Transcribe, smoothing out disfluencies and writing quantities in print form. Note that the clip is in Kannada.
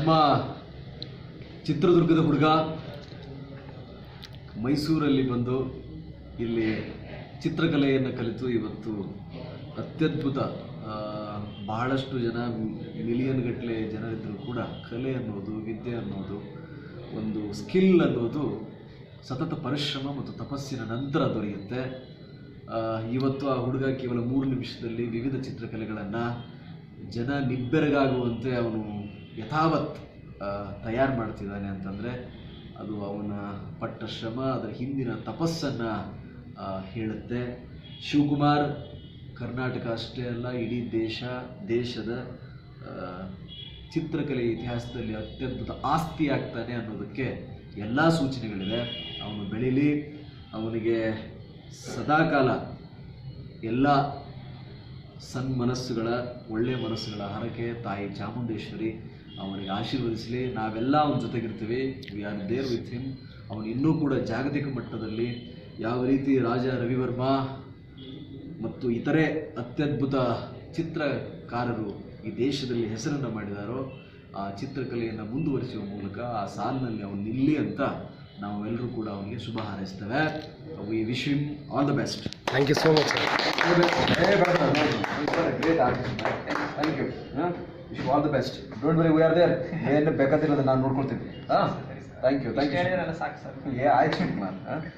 ನಮ್ಮ ಚಿತ್ರದುರ್ಗದ ಹುಡುಗ ಮೈಸೂರಲ್ಲಿ ಬಂದು ಇಲ್ಲಿ ಚಿತ್ರಕಲೆಯನ್ನು ಕಲಿತು ಇವತ್ತು ಅತ್ಯದ್ಭುತ ಬಹಳಷ್ಟು ಜನ ಮಿಲಿಯನ್ ಗಟ್ಟಲೆ ಜನರಿದ್ದರೂ ಕೂಡ ಕಲೆ ಅನ್ನೋದು, ವಿದ್ಯೆ ಅನ್ನೋದು, ಒಂದು ಸ್ಕಿಲ್ ಅನ್ನೋದು ಸತತ ಪರಿಶ್ರಮ ಮತ್ತು ತಪಸ್ಸಿನ ನಂತರ ದೊರೆಯುತ್ತೆ. ಇವತ್ತು ಆ ಹುಡುಗ ಕೇವಲ 3 ನಿಮಿಷದಲ್ಲಿ ವಿವಿಧ ಚಿತ್ರಕಲೆಗಳನ್ನು ಜನ ನಿಬ್ಬೆರಗಾಗುವಂತೆ ಅವನು ಯಥಾವತ್ ತಯಾರು ಮಾಡ್ತಿದ್ದಾನೆ ಅಂತಂದರೆ ಅದು ಅವನ ಪಟ್ಟ ಶ್ರಮ, ಅದರ ಹಿಂದಿನ ತಪಸ್ಸನ್ನು ಹೇಳುತ್ತೆ. ಶಿವಕುಮಾರ್ ಕರ್ನಾಟಕ ಅಷ್ಟೇ ಅಲ್ಲ, ಇಡೀ ದೇಶದ ಚಿತ್ರಕಲೆ ಇತಿಹಾಸದಲ್ಲಿ ಅತ್ಯದ್ಭುತ ಆಸ್ತಿ ಆಗ್ತಾನೆ ಅನ್ನೋದಕ್ಕೆ ಎಲ್ಲ ಸೂಚನೆಗಳಿವೆ. ಅವನು ಬೆಳೀಲಿ, ಅವನಿಗೆ ಸದಾಕಾಲ ಎಲ್ಲ ಸನ್ಮನಸ್ಸುಗಳ, ಒಳ್ಳೆಯ ಮನಸ್ಸುಗಳ ಹರಕೆ ತಾಯಿ ಚಾಮುಂಡೇಶ್ವರಿ ಅವನಿಗೆ ಆಶೀರ್ವದಿಸಲಿ. ನಾವೆಲ್ಲ ಅವನ ಜೊತೆಗಿರ್ತೀವಿ. We are there with him. ಅವನು ಇನ್ನೂ ಕೂಡ ಜಾಗತಿಕ ಮಟ್ಟದಲ್ಲಿ ಯಾವ ರೀತಿ ರಾಜ ರವಿವರ್ಮ ಮತ್ತು ಇತರೆ ಅತ್ಯದ್ಭುತ ಚಿತ್ರಕಾರರು ಈ ದೇಶದಲ್ಲಿ ಹೆಸರನ್ನು ಮಾಡಿದಾರೋ ಆ ಚಿತ್ರಕಲೆಯನ್ನು ಮುಂದುವರಿಸುವ ಮೂಲಕ ಆ ಸಾಲಿನಲ್ಲಿ ಅವನು ನಿಲ್ಲಿ ಅಂತ ನಾವೆಲ್ಲರೂ ಕೂಡ ಅವನಿಗೆ ಶುಭ ಹಾರೈಸ್ತೇವೆ. We wish him all the best. Thank you so much. Great artist. Thank you. Wish all the best. Don't worry, we are there. ಏನು ಬೇಕಾದಿರೋದು ನಾನು ನೋಡ್ಕೊಳ್ತೀನಿ. ಥ್ಯಾಂಕ್ ಯು. ಸಾಕು ಸರ್. ಆಯ್ತು.